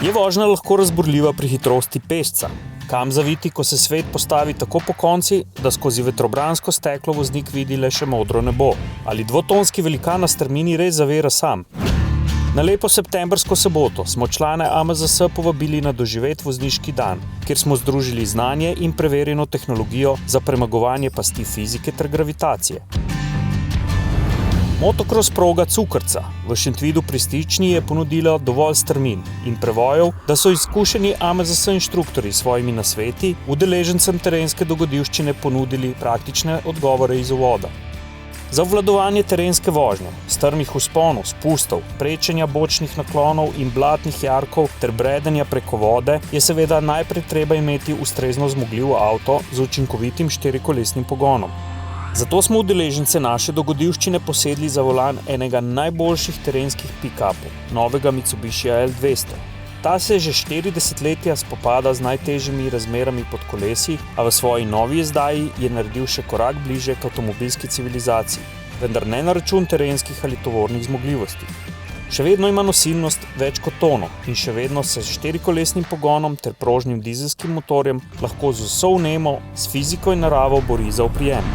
Je vožnja lahko razburljiva pri hitrosti pešca? Kam zaviti, ko se svet postavi tako pokonci, da skozi vetrobransko steklo voznik vidi le še modro nebo? Ali dvotonski velikan na strmini res zavira sam? Na lepo septembrsko soboto smo člane AMZS povabili na doživet vozniški dan, kjer smo združili znanje in preverjeno tehnologijo za premagovanje pasti fizike ter gravitacije. Motokros proga Cukrca v Šentvidu pri Stični je ponudila dovolj strmin in prevojev, da so izkušeni AMZS inštruktorji s svojimi nasveti udeležencem terenske dogodivščine ponudili praktične odgovore iz uvoda. Za obvladovanje terenske vožnje, strmih vzponov, spustov, prečenja bočnih naklonov in blatnih jarkov ter bredenja preko vode je seveda najprej treba imeti ustrezno zmogljiv avto z učinkovitim štirikolesnim pogonom. Zato smo udeležence naše dogodivščine posedli za volan enega najboljših terenskih pick-upov, novega Mitsubishi L200. Ta se že 4 desetletja spopada z najtežjimi razmerami pod kolesi, a v svoji novi izdaji je naredil še korak bliže k avtomobilski civilizaciji, vendar ne na račun terenskih ali tovornih zmogljivosti. Še vedno ima nosilnost več kot tono in še vedno se s štirikolesnim pogonom ter prožnim dizelskim motorjem lahko z vso vnemo, s fiziko in naravo bori za oprijem.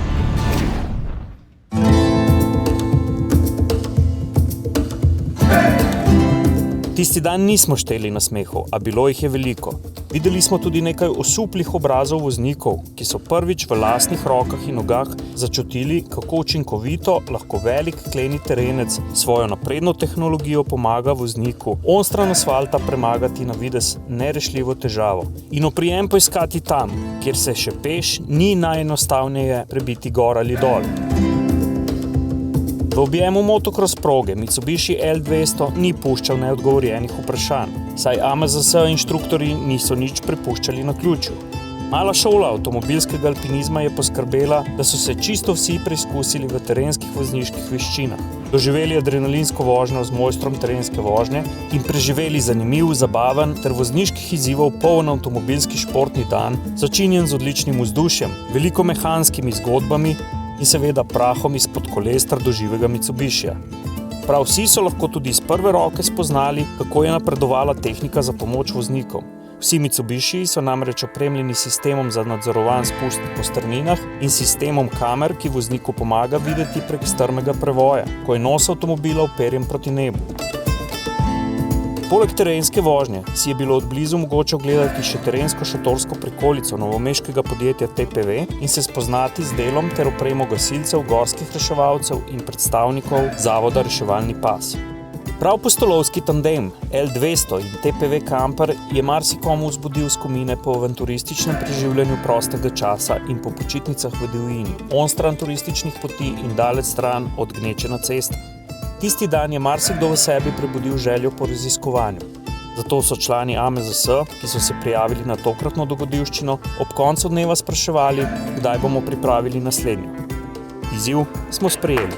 Tisti dan nismo šteli nasmehov, a bilo jih je veliko. Videli smo tudi nekaj osuplih obrazov voznikov, ki so prvič v lastnih rokah in nogah začutili, kako učinkovito lahko velik kleni terenec svojo napredno tehnologijo pomaga vozniku onstran asfalta premagati na videz nerešljivo težavo in oprijem poiskati tam, kjer se še peš ni najenostavneje prebiti gor ali dol. V objemu motokros proge Mitsubishi L200 ni puščal neodgovorjenih vprašanj, saj AMZS inštruktorji niso nič prepuščali naključju. Mala šola avtomobilskega alpinizma je poskrbela, da so se čisto vsi preizkusili v terenskih vozniških veščinah, doživeli adrenalinsko vožnjo z mojstrom terenske vožnje in preživeli zanimiv, zabaven ter vozniških izzivov poln avtomobilski športni dan, začinjen z odličnim vzdušjem, veliko mehanskimi zgodbami in seveda prahom izpod kolestra doživega Mitsubishija. Prav vsi so lahko tudi iz prve roke spoznali, kako je napredovala tehnika za pomoč voznikom. Vsi Mitsubishiji so namreč opremljeni s sistemom za nadzorovan spust po strminah in sistemom kamer, ki vozniku pomaga videti prek strmega prevoja, ko je nos avtomobila uperjen proti nebu. Poleg terenske vožnje si je bilo od blizu mogoče ogledati še terensko šotorsko prikolico novomeškega podjetja TPV in se spoznati z delom ter opremo gasilcev, gorskih reševalcev in predstavnikov Zavoda Reševalni pas. Prav pustolovski tandem L200 in TPV Camper je marsikomu vzbudil skomine po avanturističnem preživljanju prostega časa in po počitnicah v divjini, onstran turističnih poti in daleč stran od gneče na cestah. Tisti dan je marsikdo v sebi prebudil željo po raziskovanju. Zato so člani AMZS, ki so se prijavili na tokratno dogodivščino, ob koncu dneva spraševali, kdaj bomo pripravili naslednjo. Izziv smo sprejeli.